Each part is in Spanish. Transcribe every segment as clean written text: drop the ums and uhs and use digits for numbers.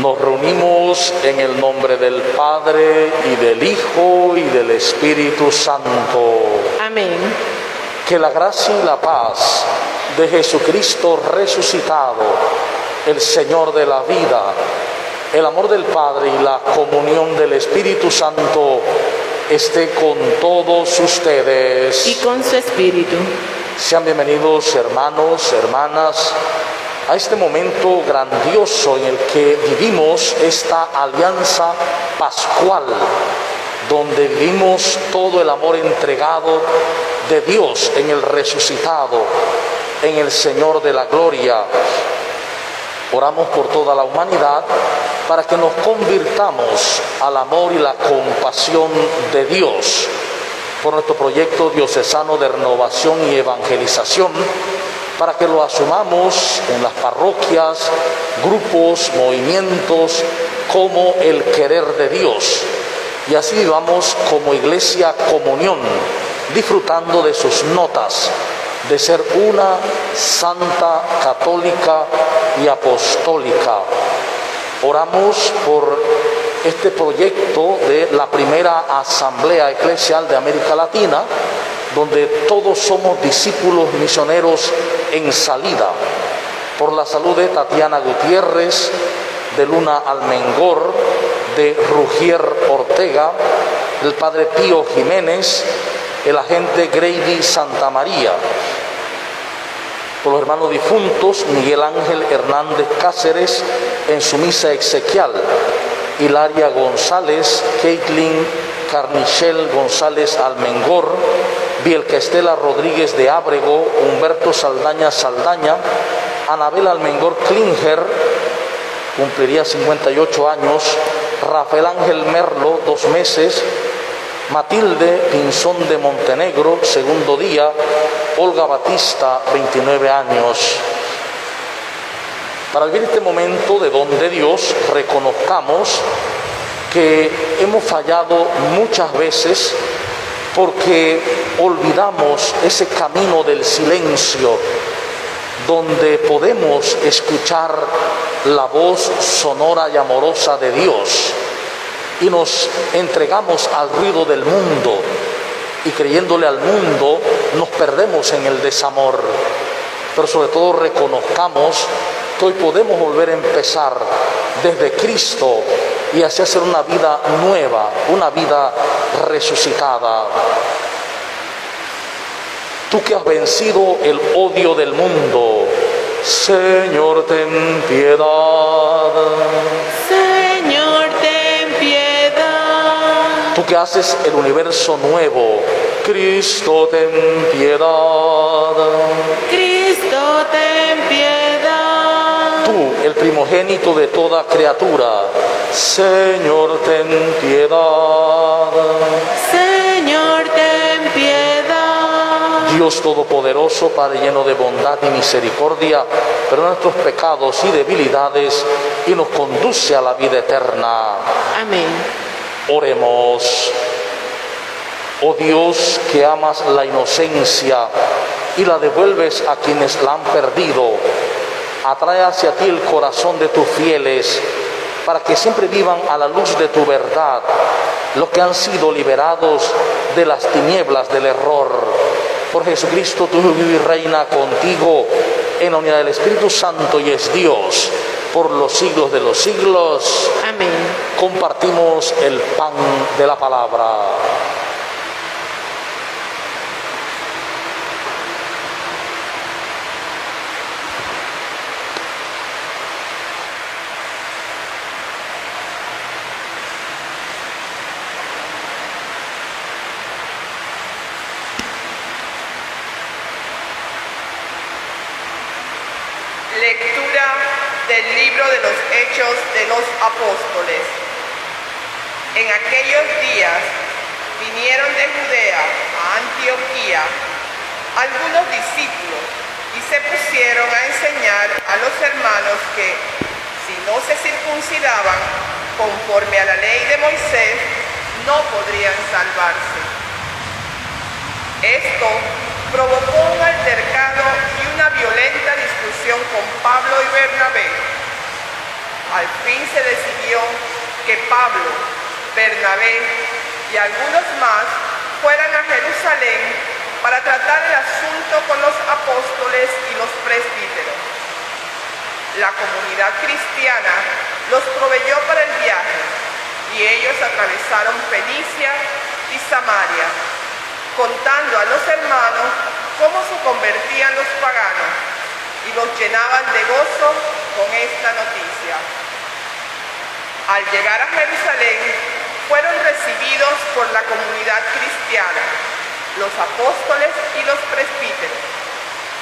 Nos reunimos en el nombre del Padre, y del Hijo, y del Espíritu Santo. Amén. Que la gracia y la paz de Jesucristo resucitado, el Señor de la vida, el amor del Padre y la comunión del Espíritu Santo esté con todos ustedes. Y con su espíritu. Sean bienvenidos, hermanos, hermanas, a este momento grandioso en el que vivimos esta alianza pascual, donde vivimos todo el amor entregado de Dios en el resucitado, en el Señor de la gloria. Oramos por toda la humanidad para que nos convirtamos al amor y la compasión de Dios, por nuestro proyecto diocesano de renovación y evangelización, para que lo asumamos en las parroquias, grupos, movimientos, como el querer de Dios. Y así vivamos como Iglesia Comunión, disfrutando de sus notas, de ser una santa, católica y apostólica. Oramos por este proyecto de la primera Asamblea Eclesial de América Latina, donde todos somos discípulos misioneros en salida. Por la salud de Tatiana Gutiérrez, de Luna Almengor, de Rugier Ortega, del Padre Pío Jiménez, el agente Grady Santamaría. Por los hermanos difuntos Miguel Ángel Hernández Cáceres en su misa exequial, Hilaria González, Caitlin Carnichel González Almengor, Bielka Estela Rodríguez de Ábrego, Humberto Saldaña Saldaña, Anabel Almengor Klinger, cumpliría 58 años, Rafael Ángel Merlo, 2 meses, Matilde Pinzón de Montenegro, segundo día, Olga Batista, 29 años. Para vivir este momento de don de Dios, reconozcamos que hemos fallado muchas veces porque olvidamos ese camino del silencio, donde podemos escuchar la voz sonora y amorosa de Dios, y nos entregamos al ruido del mundo, y creyéndole al mundo nos perdemos en el desamor. Pero sobre todo reconozcamos que hoy podemos volver a empezar desde Cristo y así hacer una vida nueva, una vida resucitada. Tú que has vencido el odio del mundo, Señor, ten piedad. Señor, ten piedad. Tú que haces el universo nuevo, Cristo, ten piedad. Cristo, ten piedad. Tú, el primogénito de toda criatura, Señor, ten piedad. Señor, ten piedad. Dios Todopoderoso, Padre lleno de bondad y misericordia, perdona nuestros pecados y debilidades y nos conduce a la vida eterna. Amén. Oremos. Oh Dios, que amas la inocencia y la devuelves a quienes la han perdido, atrae hacia ti el corazón de tus fieles, para que siempre vivan a la luz de tu verdad, los que han sido liberados de las tinieblas del error. Por Jesucristo, tú vive y reina contigo en la unidad del Espíritu Santo y es Dios por los siglos de los siglos. Amén. Compartimos el pan de la palabra. Lectura del libro de los Hechos de los Apóstoles. En aquellos días vinieron de Judea a Antioquía algunos discípulos y se pusieron a enseñar a los hermanos que, si no se circuncidaban conforme a la ley de Moisés, no podrían salvarse. Esto provocó un altercado y una violenta discusión con Pablo y Bernabé. Al fin se decidió que Pablo, Bernabé y algunos más fueran a Jerusalén para tratar el asunto con los apóstoles y los presbíteros. La comunidad cristiana los proveyó para el viaje y ellos atravesaron Fenicia y Samaria, contando a los hermanos cómo se convertían los paganos y los llenaban de gozo con esta noticia. Al llegar a Jerusalén, fueron recibidos por la comunidad cristiana, los apóstoles y los presbíteros,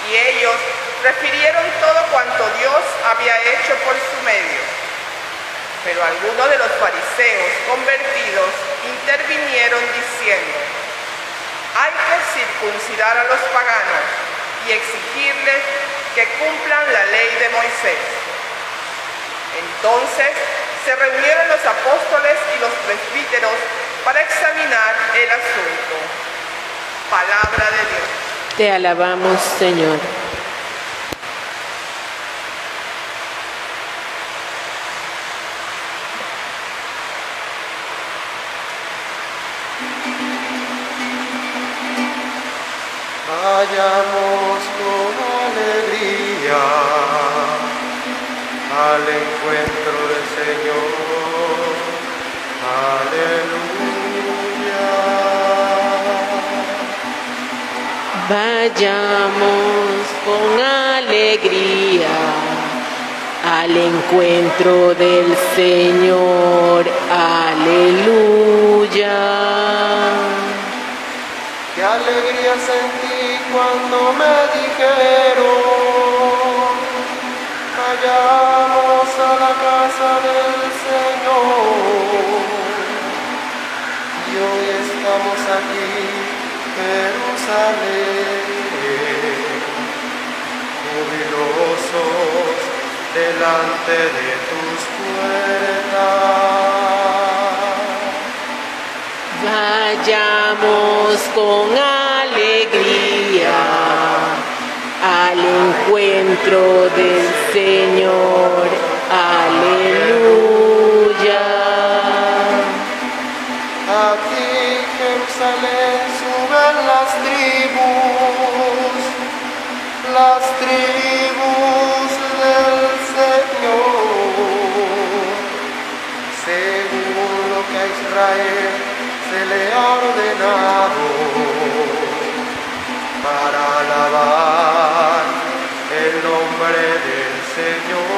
y ellos refirieron todo cuanto Dios había hecho por su medio. Pero algunos de los fariseos convertidos intervinieron diciendo: hay que circuncidar a los paganos y exigirles que cumplan la ley de Moisés. Entonces se reunieron los apóstoles y los presbíteros para examinar el asunto. Palabra de Dios. Te alabamos, Señor. Vayamos con alegría al encuentro del Señor. Aleluya. Vayamos con alegría al encuentro del Señor. Aleluya. Qué alegría sentí cuando me dijeron: vayamos a la casa del Señor. Y hoy estamos aquí, Jerusalén, jubilosos delante de tus puertas. Vayamos con alegría al encuentro del Señor. Aleluya. A ti, Jerusalén, suben las tribus del Señor, según lo que a Israel se le ha ordenado, para alabar el nombre del Señor.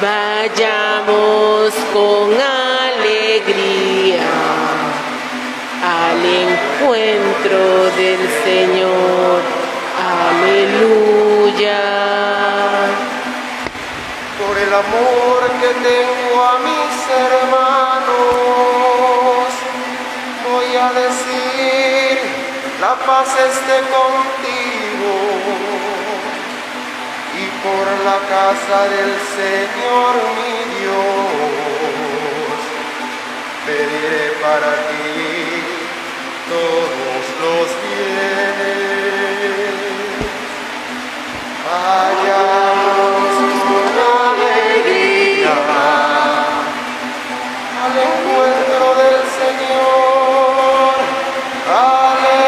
Vayamos con alegría al encuentro del Señor. Aleluya. Por el amor que tengo a mis hermanos, voy a decir: la paz esté contigo. Y por la casa del Señor mi Dios, pediré para ti todos los bienes. Vayamos con alegría al encuentro del Señor. Aleluya.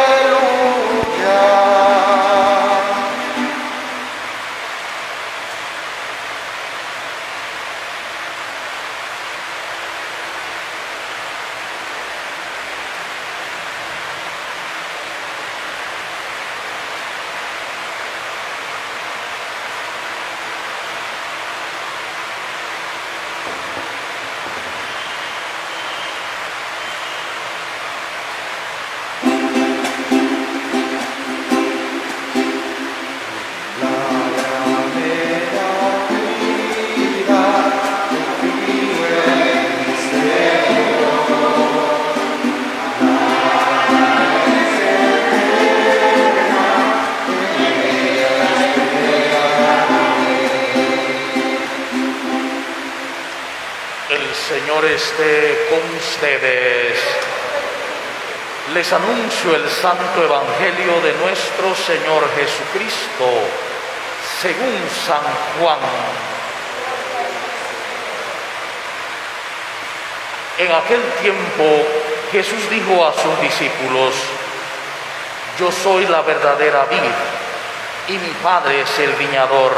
El Señor esté con ustedes. Les anuncio el santo evangelio de nuestro Señor Jesucristo, según San Juan. En aquel tiempo Jesús dijo a sus discípulos: yo soy la verdadera vid y mi Padre es el viñador.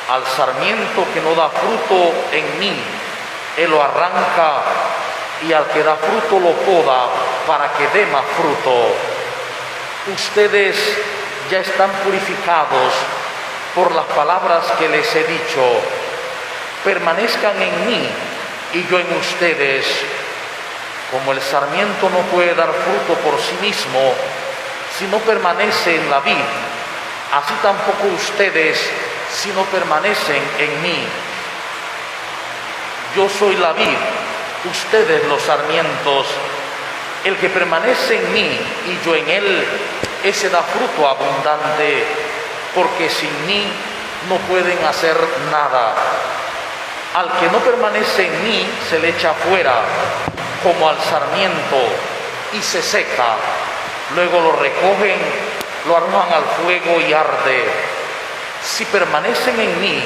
Al sarmiento que no da fruto en mí, Él lo arranca, y al que da fruto lo poda para que dé más fruto. Ustedes ya están purificados por las palabras que les he dicho. Permanezcan en mí y yo en ustedes. Como el sarmiento no puede dar fruto por sí mismo si no permanece en la vid, así tampoco ustedes si no permanecen en mí. Yo soy la vid, ustedes los sarmientos. El que permanece en mí y yo en él, ese da fruto abundante, porque sin mí no pueden hacer nada. Al que no permanece en mí se le echa fuera, como al sarmiento, y se seca. Luego lo recogen, lo arrojan al fuego y arde. Si permanecen en mí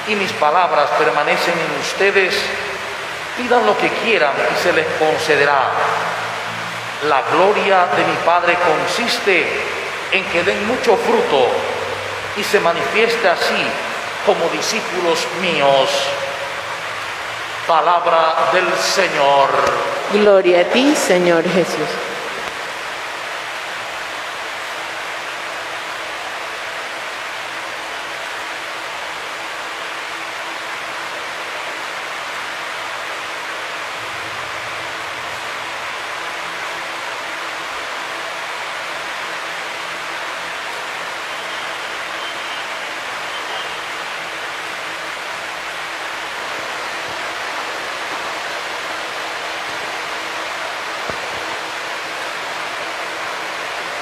y mis palabras permanecen en ustedes, pidan lo que quieran y se les concederá. La gloria de mi Padre consiste en que den mucho fruto y se manifieste así como discípulos míos. Palabra del Señor. Gloria a ti, Señor Jesús.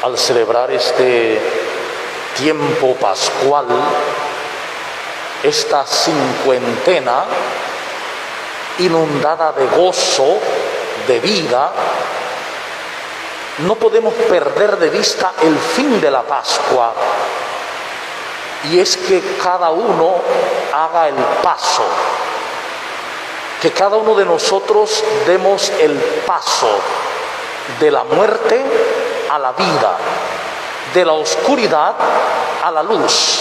Al celebrar este tiempo pascual, esta cincuentena inundada de gozo, de vida, no podemos perder de vista el fin de la Pascua, y es que cada uno haga el paso, que cada uno de nosotros demos el paso de la muerte a la vida, de la oscuridad a la luz,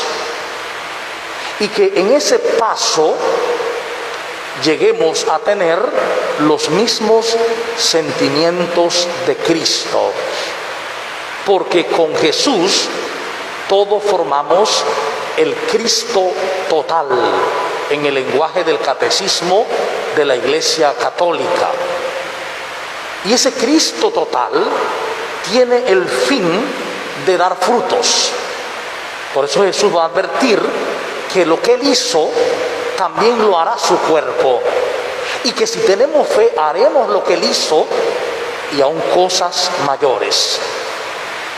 y que en ese paso lleguemos a tener los mismos sentimientos de Cristo, porque con Jesús todos formamos el Cristo total, en el lenguaje del catecismo de la Iglesia Católica. Y ese Cristo total tiene el fin de dar frutos. Por eso Jesús va a advertir que lo que Él hizo también lo hará su cuerpo, y que si tenemos fe haremos lo que Él hizo y aún cosas mayores.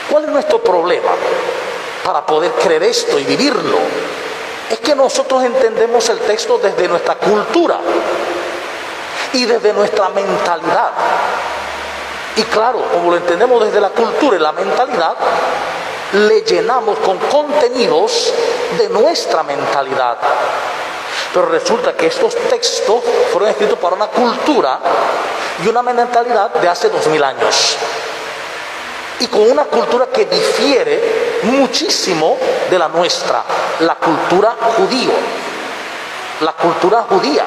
¿Cuál es nuestro problema para poder creer esto y vivirlo? Es que nosotros entendemos el texto desde nuestra cultura y desde nuestra mentalidad. Y claro, como lo entendemos desde la cultura y la mentalidad, le llenamos con contenidos de nuestra mentalidad. Pero resulta que estos textos fueron escritos para una cultura y una mentalidad de hace 2000 años. Y con una cultura que difiere muchísimo de la nuestra, la cultura judía. La cultura judía.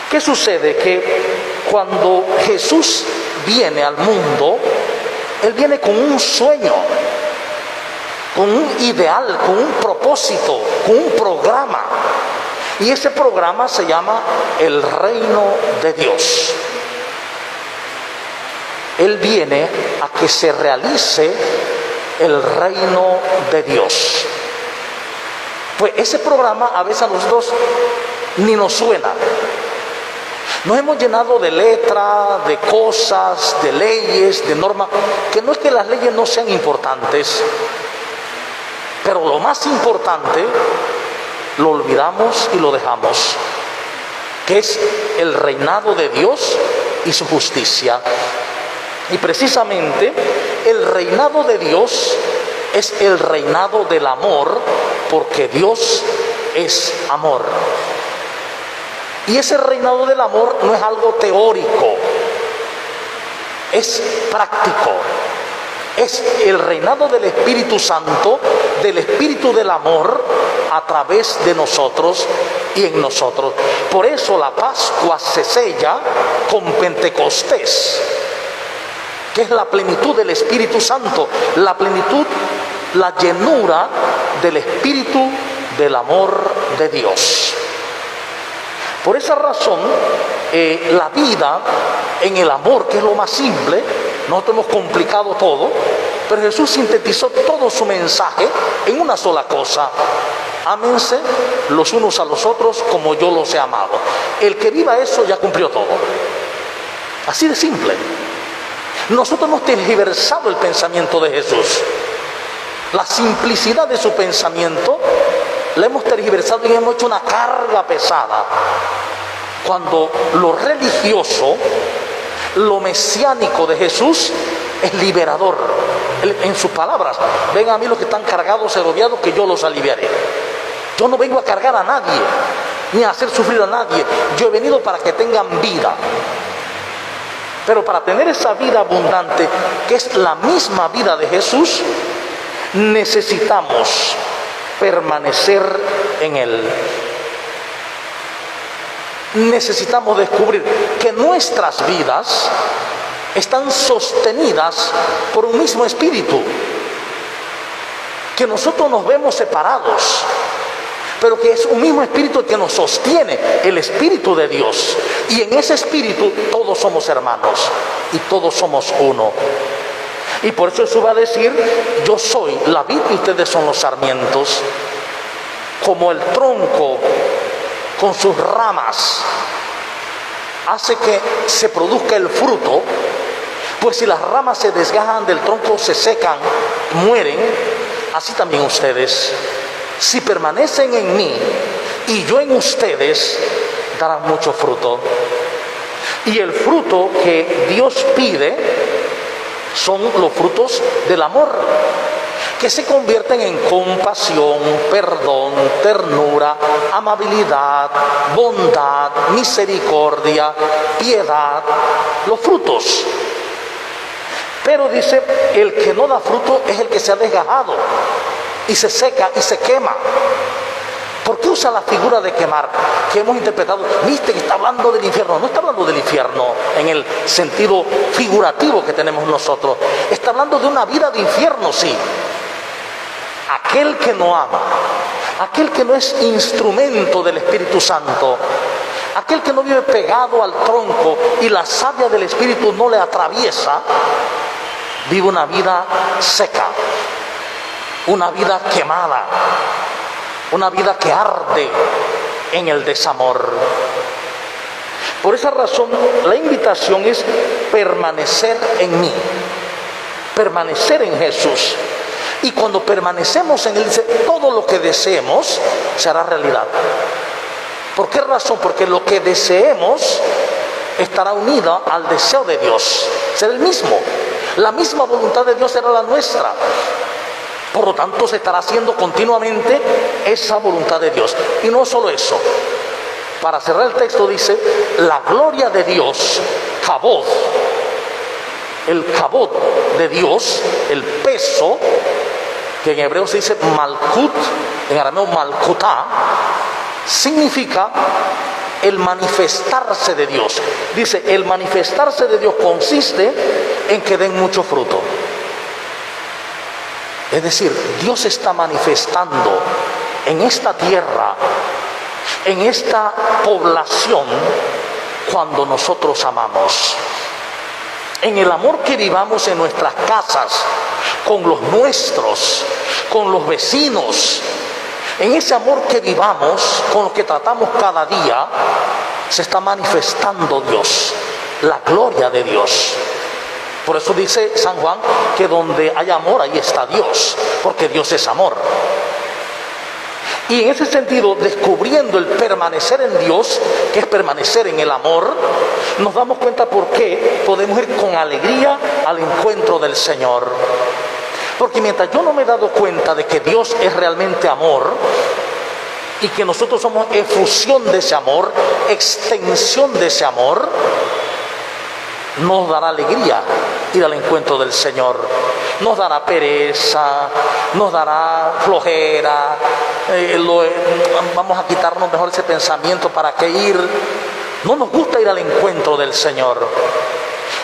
¿Qué sucede? Que cuando Jesús viene al mundo, Él viene con un sueño, con un ideal, con un propósito, con un programa. Y ese programa se llama el reino de Dios. Él viene a que se realice el reino de Dios. Pues ese programa a veces a nosotros ni nos suena. Nos hemos llenado de letras, de cosas, de leyes, de normas, que no es que las leyes no sean importantes, pero lo más importante lo olvidamos y lo dejamos, que es el reinado de Dios y su justicia. Y precisamente el reinado de Dios es el reinado del amor, porque Dios es amor. Y ese reinado del amor no es algo teórico, es práctico. Es el reinado del Espíritu Santo, del Espíritu del amor, a través de nosotros y en nosotros. Por eso la Pascua se sella con Pentecostés, que es la plenitud del Espíritu Santo, la plenitud, la llenura del Espíritu del amor de Dios. Por esa razón, la vida en el amor, que es lo más simple, nosotros hemos complicado todo, pero Jesús sintetizó todo su mensaje en una sola cosa: ámense los unos a los otros como yo los he amado. El que viva eso ya cumplió todo. Así de simple. Nosotros hemos tergiversado el pensamiento de Jesús. La simplicidad de su pensamiento la hemos tergiversado y hemos hecho una carga pesada. Cuando lo religioso, lo mesiánico de Jesús es liberador. En sus palabras: vengan a mí los que están cargados y agobiados, que yo los aliviaré. Yo no vengo a cargar a nadie, ni a hacer sufrir a nadie. Yo he venido para que tengan vida. Pero para tener esa vida abundante, que es la misma vida de Jesús, necesitamos permanecer en Él. Necesitamos descubrir que nuestras vidas están sostenidas por un mismo espíritu, que nosotros nos vemos separados, pero que es un mismo espíritu el que nos sostiene, el Espíritu de Dios. Y en ese espíritu todos somos hermanos y todos somos uno. Y por eso Jesús va a decir: yo soy la vid y ustedes son los sarmientos. Como el tronco con sus ramas hace que se produzca el fruto, pues si las ramas se desgajan del tronco, se secan, mueren, así también ustedes, si permanecen en mí y yo en ustedes, darán mucho fruto. Y el fruto que Dios pide son los frutos del amor, que se convierten en compasión, perdón, ternura, amabilidad, bondad, misericordia, piedad, los frutos. Pero dice: el que no da fruto es el que se ha desgajado y se seca y se quema. ¿Por qué usa la figura de quemar? Que hemos interpretado, viste que está hablando del infierno. No está hablando del infierno en el sentido figurativo que tenemos nosotros. Está hablando de una vida de infierno, sí. Aquel que no ama, aquel que no es instrumento del Espíritu Santo, aquel que no vive pegado al tronco y la savia del Espíritu no le atraviesa, vive una vida seca, una vida quemada, una vida que arde en el desamor. Por esa razón, la invitación es permanecer en mí, permanecer en Jesús. Y cuando permanecemos en Él, dice, todo lo que deseemos se hará realidad. ¿Por qué razón? Porque lo que deseemos estará unido al deseo de Dios. Será el mismo. La misma voluntad de Dios será la nuestra. Por lo tanto, se estará haciendo continuamente esa voluntad de Dios. Y no solo eso. Para cerrar el texto dice, la gloria de Dios, Kabod, el Kabod de Dios, el peso, que en hebreo se dice Malkut, en arameo Malkutá, significa el manifestarse de Dios. Dice, el manifestarse de Dios consiste en que den mucho fruto. Es decir, Dios está manifestando en esta tierra, en esta población, cuando nosotros amamos. En el amor que vivamos en nuestras casas, con los nuestros, con los vecinos, en ese amor que vivamos, con lo que tratamos cada día, se está manifestando Dios, la gloria de Dios. Por eso dice San Juan que donde hay amor, ahí está Dios, porque Dios es amor. Y en ese sentido, descubriendo el permanecer en Dios, que es permanecer en el amor, nos damos cuenta por qué podemos ir con alegría al encuentro del Señor. Porque mientras yo no me he dado cuenta de que Dios es realmente amor y que nosotros somos efusión de ese amor, extensión de ese amor, nos dará alegría ir al encuentro del Señor. Nos dará pereza, nos dará flojera, vamos a quitarnos mejor ese pensamiento, ¿para qué ir? No nos gusta ir al encuentro del Señor.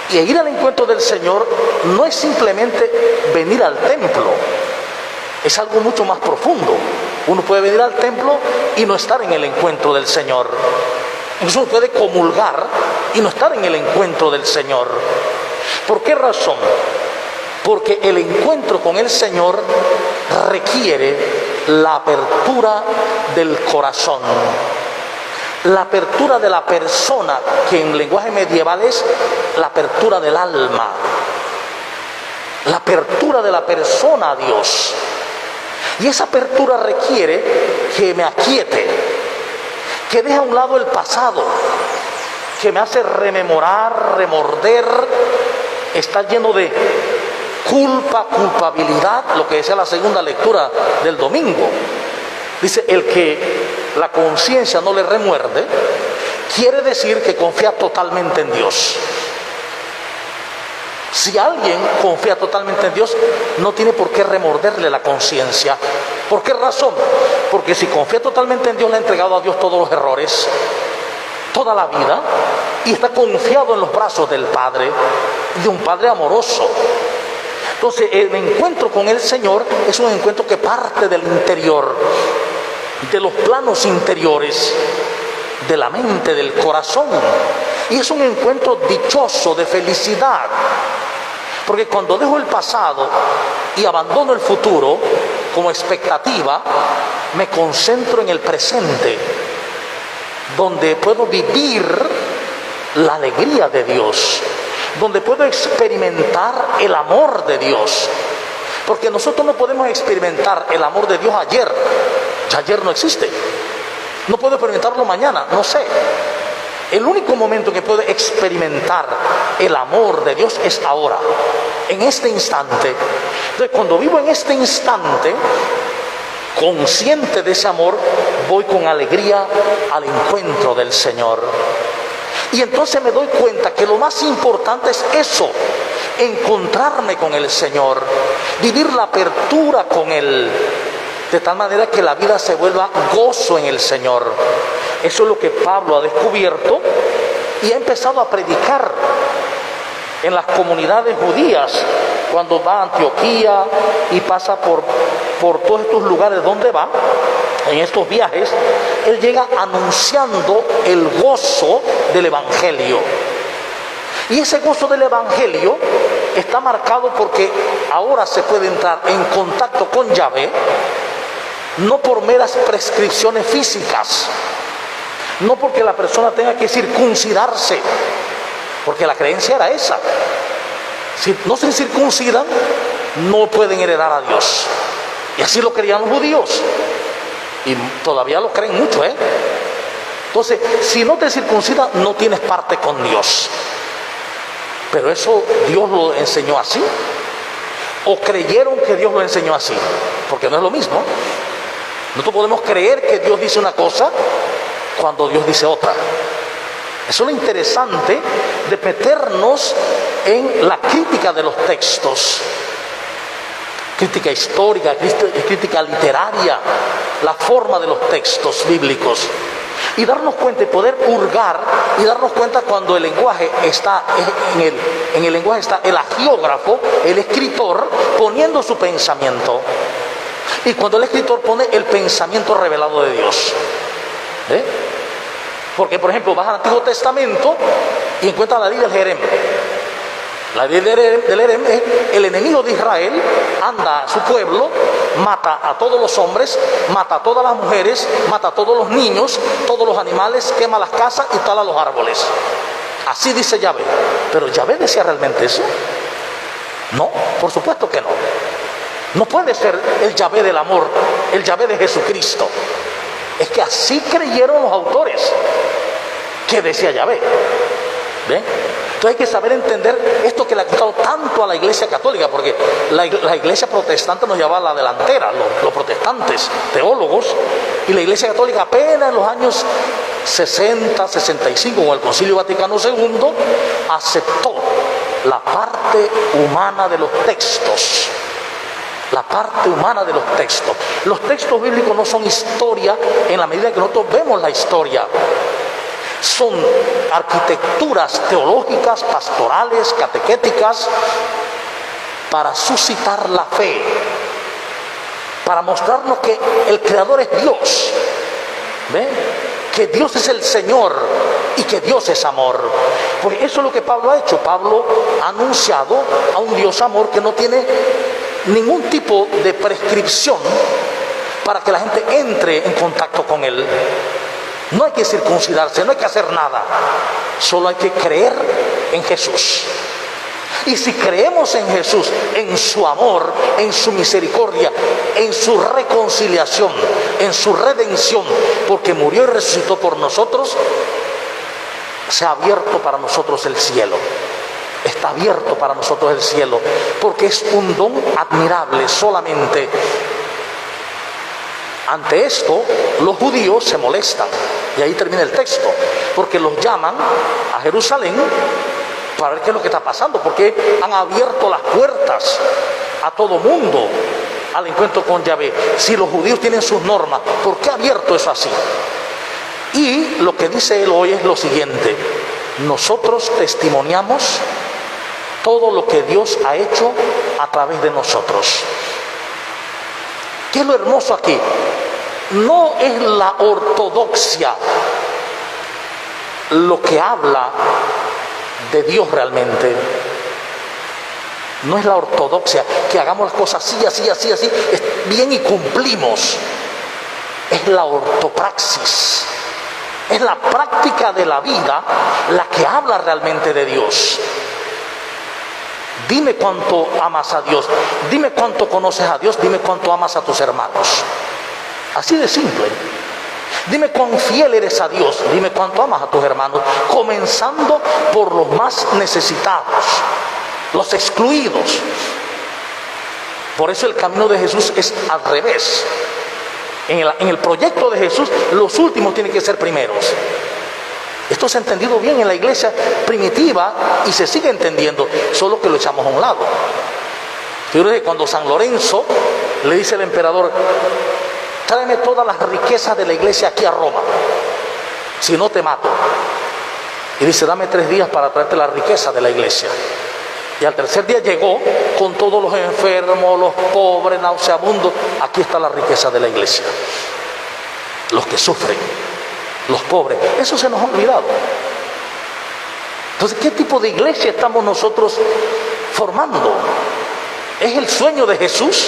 Y ir al encuentro del Señor no es simplemente venir al templo, es algo mucho más profundo. Uno puede venir al templo y no estar en el encuentro del Señor. Incluso uno puede comulgar y no estar en el encuentro del Señor. ¿Por qué razón? Porque el encuentro con el Señor requiere la apertura del corazón, la apertura de la persona, que en lenguaje medieval es la apertura del alma, la apertura de la persona a Dios. Y esa apertura requiere que me aquiete, que deje a un lado el pasado, que me hace rememorar, remorder, está lleno de culpabilidad, lo que decía la segunda lectura del domingo. Dice, el que la conciencia no le remuerde, quiere decir que confía totalmente en Dios. Si alguien confía totalmente en Dios, no tiene por qué remorderle la conciencia. ¿Por qué razón? Porque si confía totalmente en Dios, le ha entregado a Dios todos los errores, toda la vida, y está confiado en los brazos del Padre, de un Padre amoroso. Entonces, el encuentro con el Señor es un encuentro que parte del interior, de los planos interiores, de la mente, del corazón. Y es un encuentro dichoso, de felicidad. Porque cuando dejo el pasado y abandono el futuro como expectativa, me concentro en el presente, donde puedo vivir la alegría de Dios, donde puedo experimentar el amor de Dios. Porque nosotros no podemos experimentar el amor de Dios ayer. Ya ayer no existe. No puedo experimentarlo mañana, no sé. El único momento que puedo experimentar el amor de Dios es ahora, en este instante. Entonces, cuando vivo en este instante, consciente de ese amor, voy con alegría al encuentro del Señor. Y entonces me doy cuenta que lo más importante es eso, encontrarme con el Señor, vivir la apertura con Él, de tal manera que la vida se vuelva gozo en el Señor. Eso es lo que Pablo ha descubierto y ha empezado a predicar en las comunidades judías. Cuando va a Antioquía y pasa por todos estos lugares donde va, en estos viajes, él llega anunciando el gozo del Evangelio. Y ese gozo del Evangelio está marcado porque ahora se puede entrar en contacto con Yahvé, no por meras prescripciones físicas, no porque la persona tenga que circuncidarse, porque la creencia era esa. Si no se circuncidan, no pueden heredar a Dios. Y así lo creían los judíos. Y todavía lo creen mucho, ¿eh? Entonces, si no te circuncidas, no tienes parte con Dios. Pero eso Dios lo enseñó así. O creyeron que Dios lo enseñó así, porque no es lo mismo. Nosotros podemos creer que Dios dice una cosa cuando Dios dice otra. Eso es lo interesante de meternos en la crítica de los textos. Crítica histórica, crítica literaria, la forma de los textos bíblicos. Y darnos cuenta y poder hurgar y darnos cuenta cuando el lenguaje está, en el lenguaje está el agiógrafo, el escritor, poniendo su pensamiento. Y cuando el escritor pone el pensamiento revelado de Dios. ¿Eh? Porque, por ejemplo, vas al Antiguo Testamento y encuentras la ley del Jerem. La ley del Jerem es el enemigo de Israel, anda a su pueblo, mata a todos los hombres, mata a todas las mujeres, mata a todos los niños, todos los animales, quema las casas y tala los árboles. Así dice Yahvé. ¿Pero Yahvé decía realmente eso? No, por supuesto que no. No puede ser el Yahvé del amor, el Yahvé de Jesucristo. Es que así creyeron los autores que decía Yahvé. ¿Ven? Entonces hay que saber entender esto que le ha costado tanto a la Iglesia Católica, porque la Iglesia Protestante nos llevaba a la delantera, los protestantes, teólogos, y la Iglesia Católica apenas en los años 60, 65, con el Concilio Vaticano II, aceptó la parte humana de los textos. La parte humana de los textos. Los textos bíblicos no son historia en la medida que nosotros vemos la historia. Son arquitecturas teológicas, pastorales, catequéticas, para suscitar la fe, para mostrarnos que el Creador es Dios, ¿ve? Que Dios es el Señor y que Dios es amor. Porque eso es lo que Pablo ha hecho. Pablo ha anunciado a un Dios amor que no tiene ningún tipo de prescripción para que la gente entre en contacto con Él. No hay que circuncidarse, no hay que hacer nada, solo hay que creer en Jesús. Y si creemos en Jesús, en su amor, en su misericordia, en su reconciliación, en su redención, porque murió y resucitó por nosotros, se ha abierto para nosotros el cielo. Está abierto para nosotros el cielo, porque es un don admirable solamente. Ante esto, los judíos se molestan, y ahí termina el texto, porque los llaman a Jerusalén para ver qué es lo que está pasando, porque han abierto las puertas a todo mundo al encuentro con Yahvé. Si los judíos tienen sus normas, ¿por qué ha abierto eso así? Y lo que dice él hoy es lo siguiente: nosotros testimoniamos todo lo que Dios ha hecho a través de nosotros. ¿Qué es lo hermoso aquí? No es la ortodoxia lo que habla de Dios realmente. No es la ortodoxia, que hagamos las cosas así, así, así, así, bien y cumplimos. Es la ortopraxis. Es la práctica de la vida la que habla realmente de Dios. Dime cuánto amas a Dios, dime cuánto conoces a Dios, dime cuánto amas a tus hermanos. Así de simple. Dime cuán fiel eres a Dios, dime cuánto amas a tus hermanos, comenzando por los más necesitados, los excluidos. Por eso el camino de Jesús es al revés. En el proyecto de Jesús, los últimos tienen que ser primeros. Esto se ha entendido bien en la iglesia primitiva y se sigue entendiendo, solo que lo echamos a un lado. Fíjate que cuando San Lorenzo le dice al emperador: tráeme todas las riquezas de la iglesia aquí a Roma, si no te mato. Y dice: dame 3 días para traerte la riqueza de la iglesia. Y al tercer día llegó con todos los enfermos, los pobres, nauseabundos. Aquí está la riqueza de la iglesia. Los que sufren, los pobres. Eso se nos ha olvidado. Entonces, ¿qué tipo de iglesia estamos nosotros formando? ¿Es el sueño de Jesús?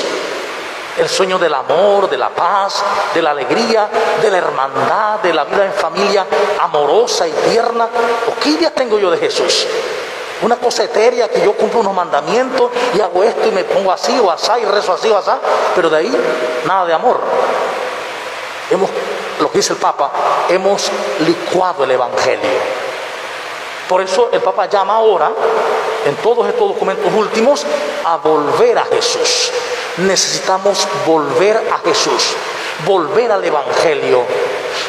El sueño del amor, de la paz, de la alegría, de la hermandad, de la vida en familia amorosa y tierna. ¿O qué idea tengo yo de Jesús? Una cosa etérea, que yo cumplo unos mandamientos y hago esto y me pongo así o asá y rezo así o asá, pero de ahí nada de amor. Lo que dice el Papa, hemos licuado el Evangelio. Por eso el Papa llama ahora, en todos estos documentos últimos, a volver a Jesús. Necesitamos volver a Jesús, volver al Evangelio,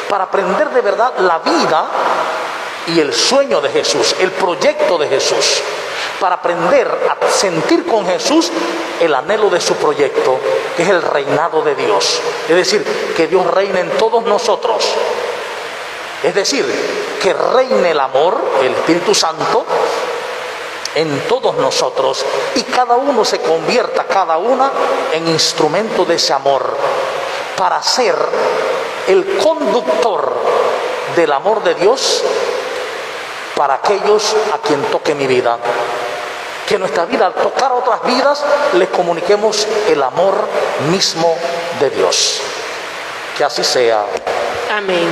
para aprender de verdad la vida y el sueño de Jesús, el proyecto de Jesús, para aprender a sentir con Jesús el anhelo de su proyecto, que es el reinado de Dios. Es decir, que Dios reine en todos nosotros. Es decir, que reine el amor, el Espíritu Santo, en todos nosotros, y cada uno se convierta, cada una, en instrumento de ese amor, para ser el conductor del amor de Dios para aquellos a quien toque mi vida. Que nuestra vida, al tocar a otras vidas, les comuniquemos el amor mismo de Dios. Que así sea. Amén.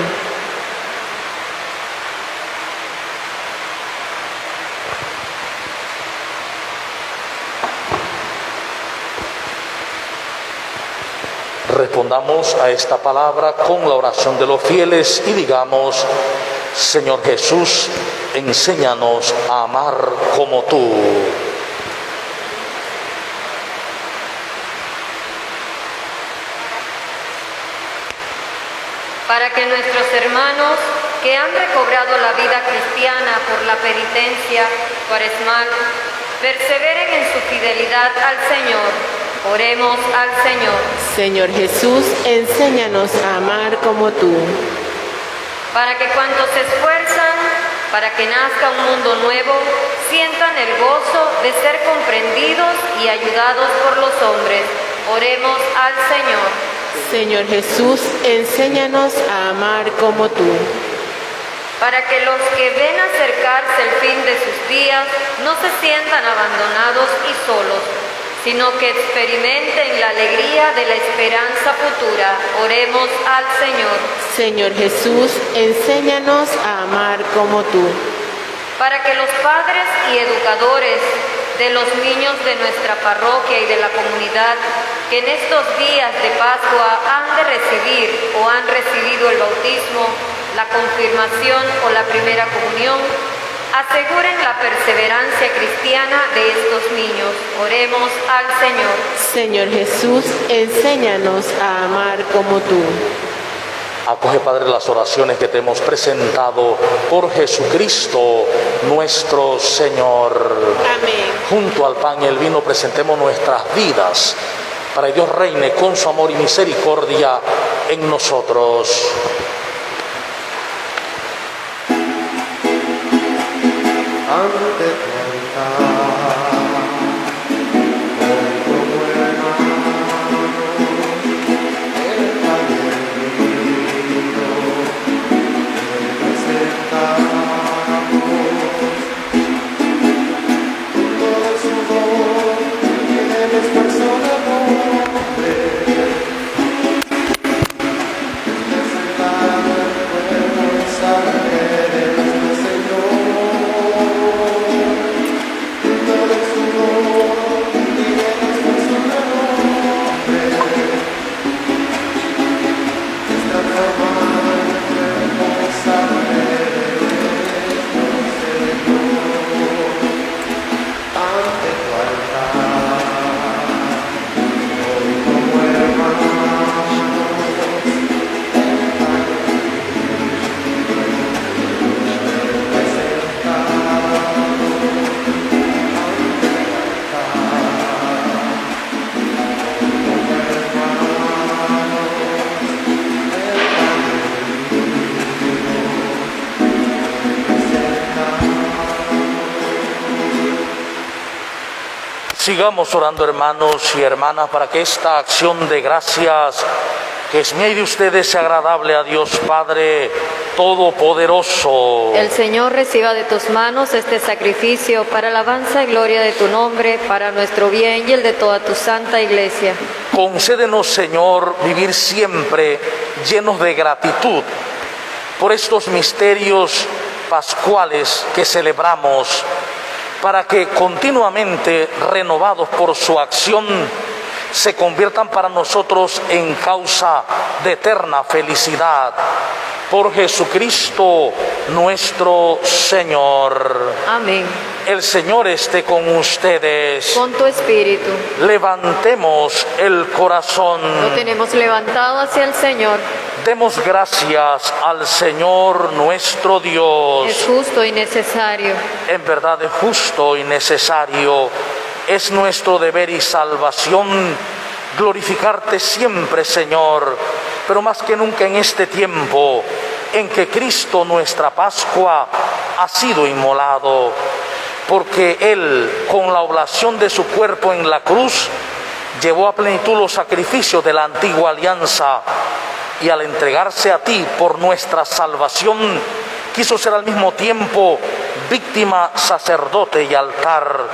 Respondamos a esta palabra con la oración de los fieles y digamos: Señor Jesús, enséñanos a amar como tú. Para que nuestros hermanos que han recobrado la vida cristiana por la penitencia cuaresmal perseveren en su fidelidad al Señor. Oremos al Señor. Señor Jesús, enséñanos a amar como tú. Para que cuantos se esfuerzan para que nazca un mundo nuevo, sientan el gozo de ser comprendidos y ayudados por los hombres. Oremos al Señor. Señor Jesús, enséñanos a amar como tú. Para que los que ven acercarse el fin de sus días no se sientan abandonados y solos, sino que experimenten la alegría de la esperanza futura. Oremos al Señor. Señor Jesús, enséñanos a amar como tú. Para que los padres y educadores de los niños de nuestra parroquia y de la comunidad que en estos días de Pascua han de recibir o han recibido el bautismo, la confirmación o la primera comunión, aseguren la perseverancia cristiana de estos niños. Oremos al Señor. Señor Jesús, enséñanos a amar como tú. Acoge, Padre, las oraciones que te hemos presentado por Jesucristo nuestro Señor. Amén. Junto al pan y el vino presentemos nuestras vidas para que Dios reine con su amor y misericordia en nosotros. ante tu altar, hoy como hermanos, el pan y el vino, te presentamos, todo el sudor y el esfuerzo del hombre, presentar el cuerpo y sangre de nuestro Señor. Sigamos orando, hermanos y hermanas, para que esta acción de gracias que es mía y de ustedes sea agradable a Dios Padre Todopoderoso. El Señor reciba de tus manos este sacrificio para alabanza y gloria de tu nombre, para nuestro bien y el de toda tu santa Iglesia. Concédenos, Señor, vivir siempre llenos de gratitud por estos misterios pascuales que celebramos, para que continuamente, renovados por su acción, se conviertan para nosotros en causa de eterna felicidad. Por Jesucristo nuestro Señor. Amén. El Señor esté con ustedes. Con tu espíritu. Levantemos el corazón. Lo tenemos levantado hacia el Señor. Demos gracias al Señor nuestro Dios. Es justo y necesario. En verdad es justo y necesario. Es nuestro deber y salvación glorificarte siempre, Señor, pero más que nunca en este tiempo en que Cristo, nuestra Pascua, ha sido inmolado, porque Él, con la oblación de su cuerpo en la cruz, llevó a plenitud los sacrificios de la antigua alianza, y al entregarse a ti por nuestra salvación, quiso ser al mismo tiempo víctima, sacerdote y altar.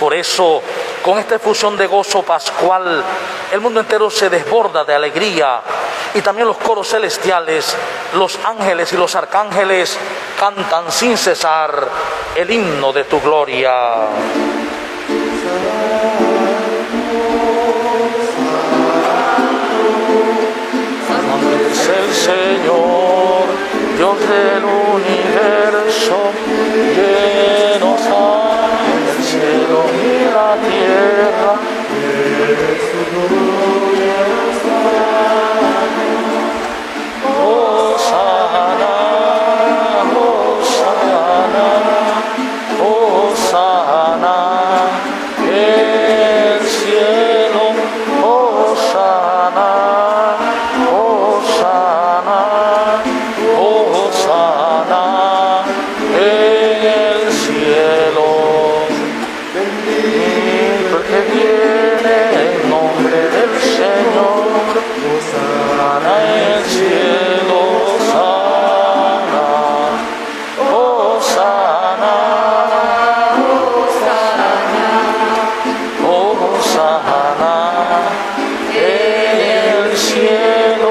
Por eso, con esta efusión de gozo pascual, el mundo entero se desborda de alegría, y también los coros celestiales, los ángeles y los arcángeles cantan sin cesar el himno de tu gloria. Santo es el Señor, Dios del universo, llenos hay el cielo y la tierra. Hosana, Hosana, Hosana, el cielo, Hosana, Hosana, Hosana, el cielo. Bendito el que viene en nombre del Señor. Hosana el cielo, Hosana, Hosana, Hosana, el cielo,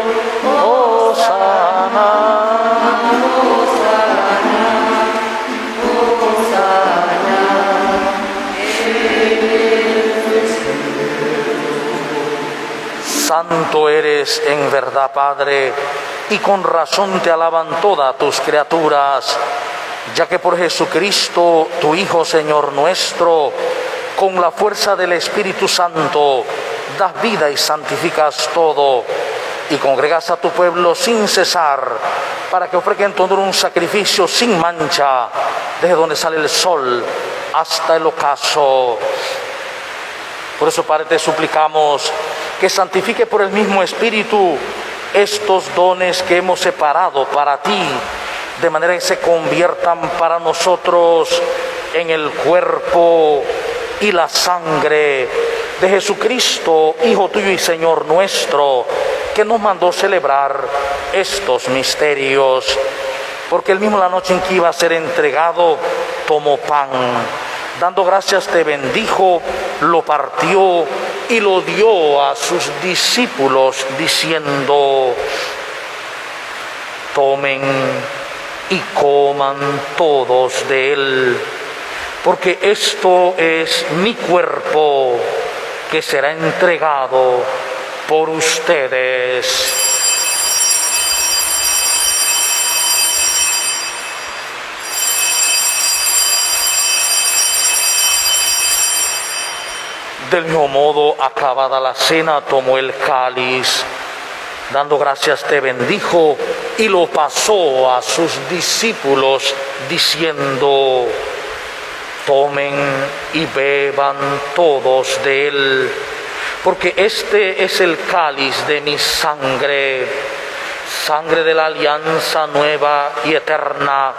Hosana. Santo eres en verdad, Padre, y con razón te alaban todas tus criaturas, ya que por Jesucristo, tu Hijo, Señor nuestro, con la fuerza del Espíritu Santo, das vida y santificas todo, y congregas a tu pueblo sin cesar, para que ofrezcan todo un sacrificio sin mancha, desde donde sale el sol hasta el ocaso. Por eso, Padre, te suplicamos que santifique por el mismo Espíritu estos dones que hemos separado para ti, de manera que se conviertan para nosotros en el cuerpo y la sangre de Jesucristo, Hijo tuyo y Señor nuestro, que nos mandó celebrar estos misterios. Porque él mismo, la noche en que iba a ser entregado, tomó pan, dando gracias te bendijo, lo partió y lo dio a sus discípulos, diciendo: tomen y coman todos de él, porque esto es mi cuerpo, que será entregado por ustedes. Del mismo modo, acabada la cena, tomó el cáliz, dando gracias te bendijo y lo pasó a sus discípulos, diciendo: tomen y beban todos de él, porque este es el cáliz de mi sangre, sangre de la alianza nueva y eterna,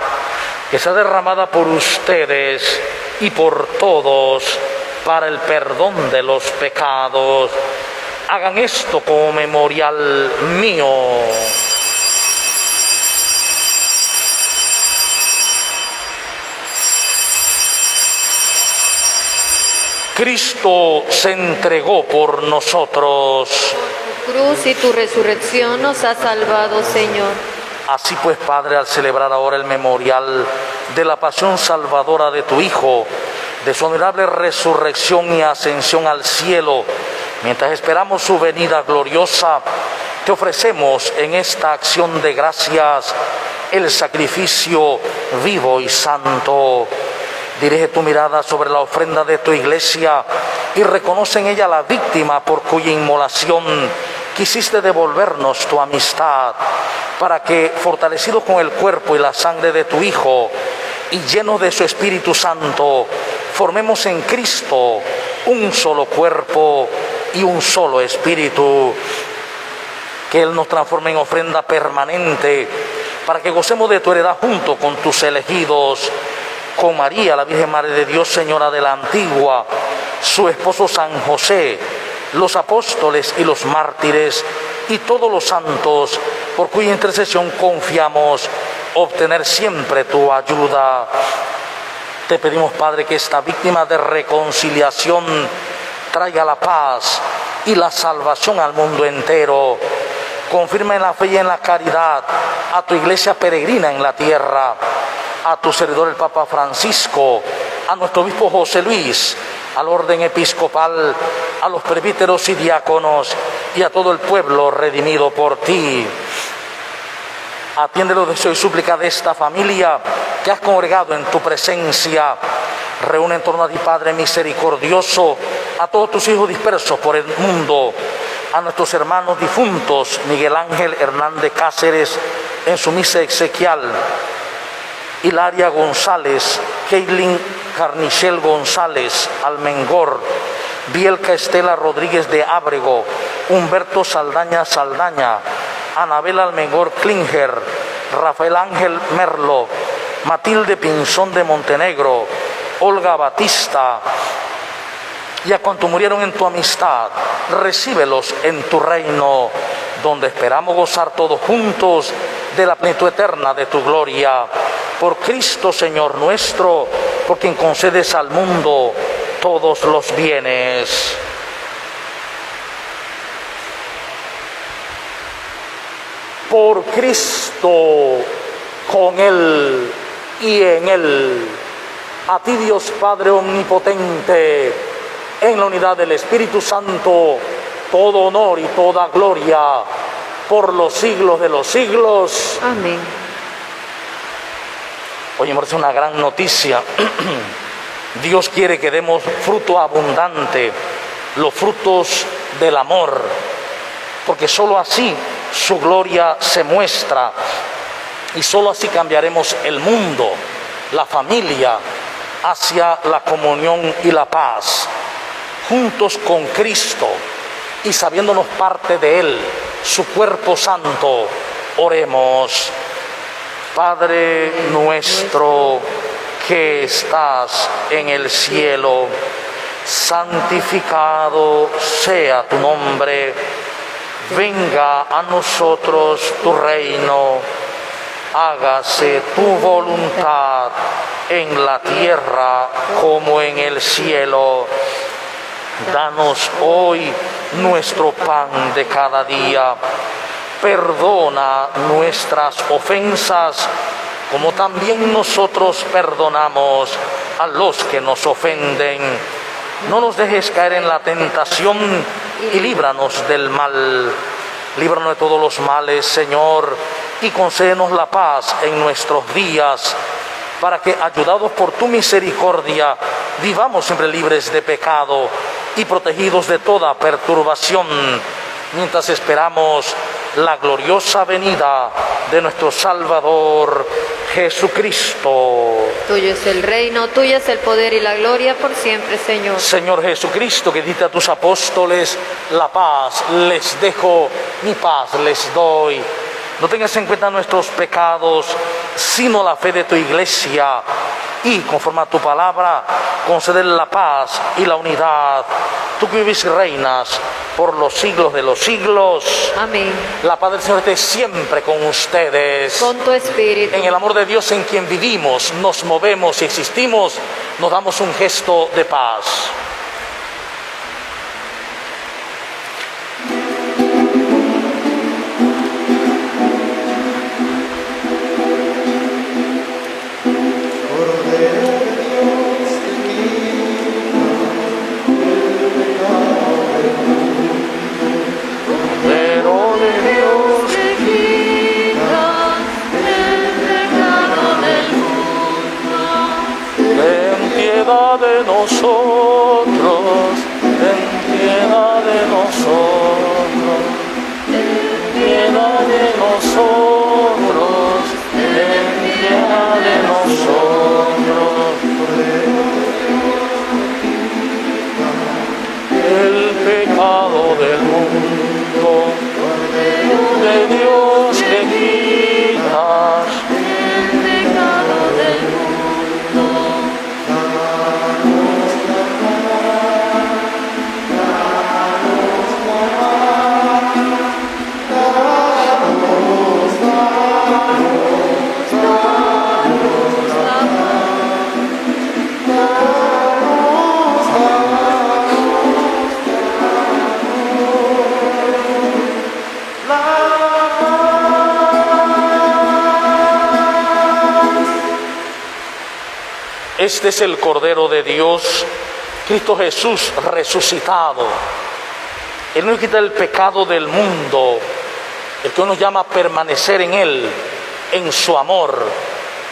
que será derramada por ustedes y por todos para el perdón de los pecados. Hagan esto como memorial mío. Cristo se entregó por nosotros. Tu cruz y tu resurrección nos ha salvado, Señor. Así pues, Padre, al celebrar ahora el memorial de la pasión salvadora de tu Hijo, de su honorable resurrección y ascensión al cielo, mientras esperamos su venida gloriosa, te ofrecemos en esta acción de gracias el sacrificio vivo y santo. Dirige tu mirada sobre la ofrenda de tu iglesia y reconoce en ella la víctima por cuya inmolación quisiste devolvernos tu amistad, para que, fortalecidos con el cuerpo y la sangre de tu Hijo y llenos de su Espíritu Santo, formemos en Cristo un solo cuerpo y un solo espíritu. Que Él nos transforme en ofrenda permanente, para que gocemos de tu heredad junto con tus elegidos, con María, la Virgen Madre de Dios, Señora de la Antigua, su esposo San José, los apóstoles y los mártires, y todos los santos, por cuya intercesión confiamos obtener siempre tu ayuda. Te pedimos, Padre, que esta víctima de reconciliación traiga la paz y la salvación al mundo entero. Confirma en la fe y en la caridad a tu iglesia peregrina en la tierra, a tu servidor el Papa Francisco, a nuestro obispo José Luis, al orden episcopal, a los presbíteros y diáconos y a todo el pueblo redimido por ti. atiende los deseos y súplicas de esta familia que has congregado en tu presencia. Reúne en torno a ti, Padre misericordioso, a todos tus hijos dispersos por el mundo, a nuestros hermanos difuntos, Miguel Ángel Hernández Cáceres en su misa exequial, Hilaria González, Keilin Carnichel González Almengor, Bielka Estela Rodríguez de Ábrego, Humberto Saldaña Saldaña, Anabel Almengor Klinger, Rafael Ángel Merlo, Matilde Pinzón de Montenegro, Olga Batista, y a cuanto murieron en tu amistad, recíbelos en tu reino, donde esperamos gozar todos juntos de la plenitud eterna de tu gloria. Por Cristo Señor nuestro, por quien concedes al mundo todos los bienes. Por Cristo, con Él y en Él, a ti Dios Padre omnipotente, en la unidad del Espíritu Santo, todo honor y toda gloria por los siglos de los siglos. Amén. Hoy hemos una gran noticia. Dios quiere que demos fruto abundante, los frutos del amor, porque sólo así su gloria se muestra y sólo así cambiaremos el mundo, la familia, hacia la comunión y la paz. Juntos con Cristo y sabiéndonos parte de Él, su cuerpo santo, oremos. Padre nuestro que estás en el cielo, santificado sea tu nombre. Venga a nosotros tu reino, hágase tu voluntad en la tierra como en el cielo. Danos hoy nuestro pan de cada día. Perdona nuestras ofensas, como también nosotros perdonamos a los que nos ofenden. No nos dejes caer en la tentación y líbranos del mal. Líbranos de todos los males, Señor, y concédenos la paz en nuestros días, para que, ayudados por tu misericordia, vivamos siempre libres de pecado y protegidos de toda perturbación, mientras esperamos la gloriosa venida de nuestro Salvador Jesucristo. Tuyo es el reino, tuyo es el poder y la gloria por siempre, Señor. Señor Jesucristo, que dijiste a tus apóstoles, la paz les dejo, mi paz les doy. No tengas en cuenta nuestros pecados, sino la fe de tu iglesia. Y conforme a tu palabra, conceder la paz y la unidad. Tú que vives y reinas por los siglos de los siglos. Amén. La paz del Señor esté siempre con ustedes. Con tu espíritu. En el amor de Dios en quien vivimos, nos movemos y existimos, nos damos un gesto de paz. De nosotros, ten piedad de nosotros, ten piedad de nosotros, ten piedad de nosotros. El pecado del mundo, de Dios que quitas. Este es el Cordero de Dios, Cristo Jesús resucitado. Él nos quita el pecado del mundo, el que nos llama a permanecer en Él en su amor,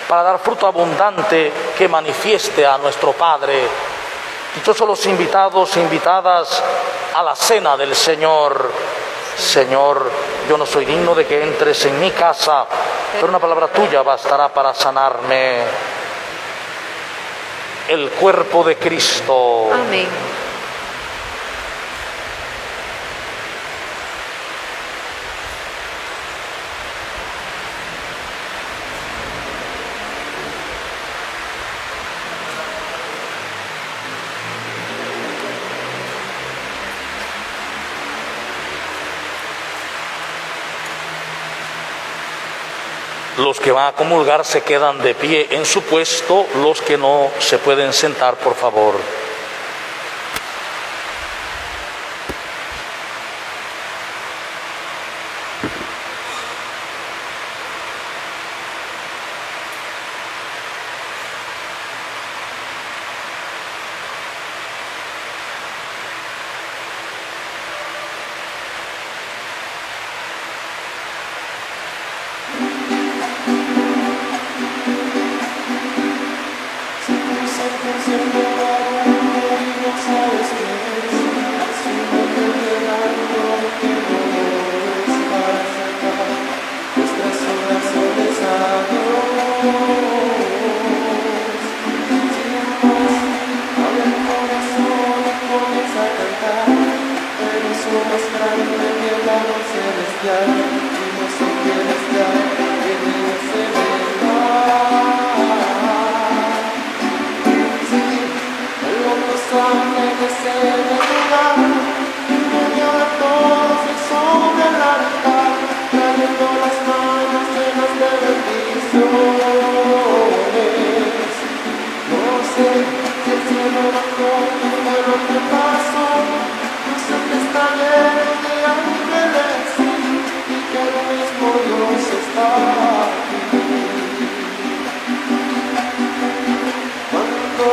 para dar fruto abundante que manifieste a nuestro Padre. Dichosos los invitados e invitadas a la cena del Señor. Señor, yo no soy digno de que entres en mi casa, pero una palabra tuya bastará para sanarme. El cuerpo de Cristo. Amén. Los que van a comulgar se quedan de pie en su puesto, los que no se pueden sentar, por favor.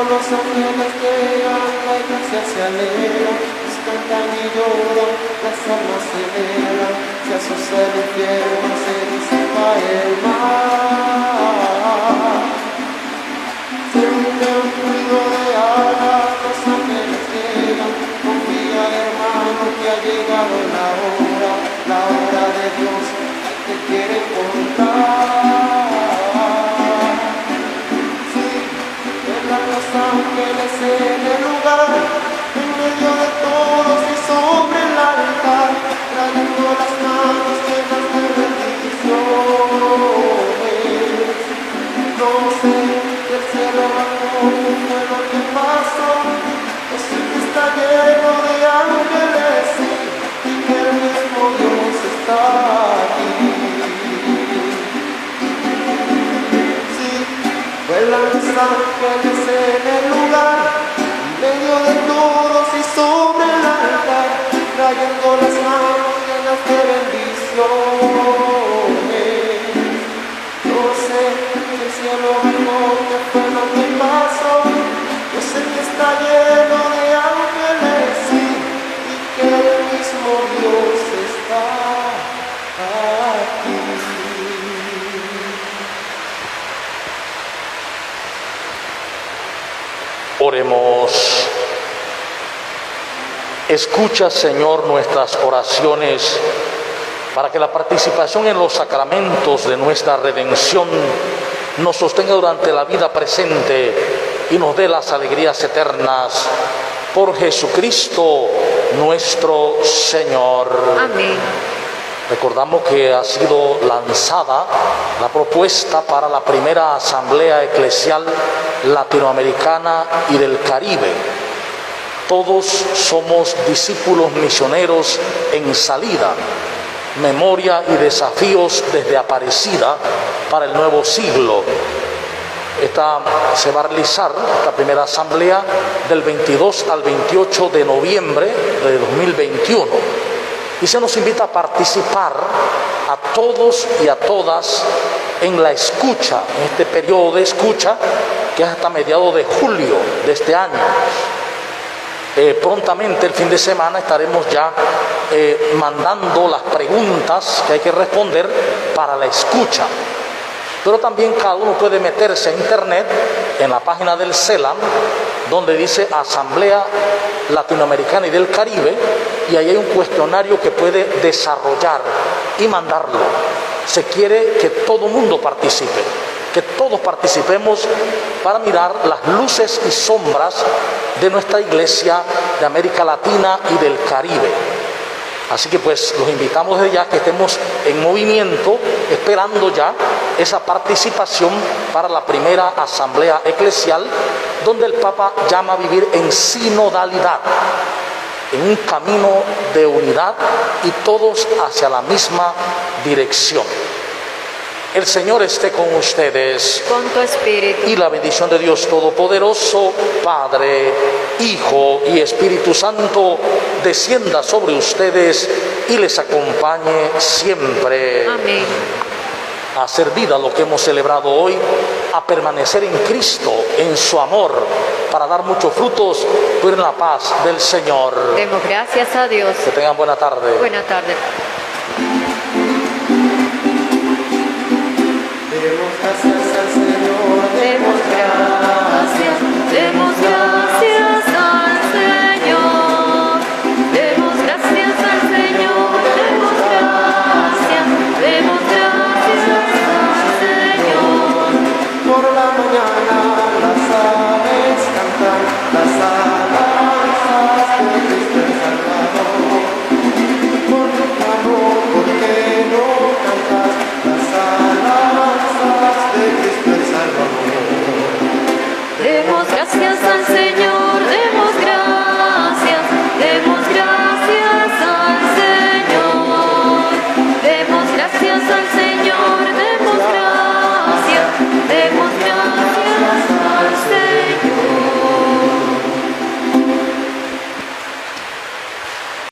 Los ángeles llegan, la iglesia se alegra, los cantan y lloran, las almas se velan, si asusta el infierno se disipa el mar. Se hunde un ruido de alas, los ángeles llegan, confía hermano que ha llegado la hora de Dios que te quiere contar. Los ángeles en el lugar, en medio de todos y sobre el altar, trayendo las manos llenas de bendiciones. No sé que el cielo bajó, qué fue lo que pasó, yo sé que está lleno de ángeles y que el mismo Dios está aquí. Vuelan los ángeles en el lugar, en medio de todos y sobre el altar, trayendo las manos llenas de bendiciones. Yo sé que el cielo bajó, que fue lo que pasó, yo sé que está lleno de ángeles y que el mismo Dios está aquí. Oremos. Escucha, Señor, nuestras oraciones para que la participación en los sacramentos de nuestra redención nos sostenga durante la vida presente y nos dé las alegrías eternas. Por Jesucristo nuestro Señor. Amén. Recordamos que ha sido lanzada la propuesta para la primera asamblea eclesial latinoamericana y del Caribe. Todos somos discípulos misioneros en salida, memoria y desafíos desde Aparecida para el nuevo siglo. Esta se va a realizar, esta primera asamblea, del 22 al 28 de noviembre de 2021. Y se nos invita a participar a todos y a todas en la escucha, en este periodo de escucha que es hasta mediados de julio de este año. Prontamente el fin de semana estaremos ya mandando las preguntas que hay que responder para la escucha. Pero también cada uno puede meterse a internet en la página del CELAM, donde dice Asamblea Latinoamericana y del Caribe, y ahí hay un cuestionario que puede desarrollar y mandarlo. Se quiere que todo mundo participe, que todos participemos para mirar las luces y sombras de nuestra iglesia de América Latina y del Caribe. Así que pues los invitamos desde ya que estemos en movimiento, esperando ya esa participación para la primera asamblea eclesial, donde el Papa llama a vivir en sinodalidad, en un camino de unidad y todos hacia la misma dirección. El Señor esté con ustedes. Con tu espíritu. Y la bendición de Dios Todopoderoso, Padre, Hijo y Espíritu Santo, descienda sobre ustedes y les acompañe siempre. Amén. A hacer vida lo que hemos celebrado hoy, a permanecer en Cristo, en su amor, para dar muchos frutos, pero en la paz del Señor. Demos gracias a Dios. Que tengan buena tarde. Buena tarde.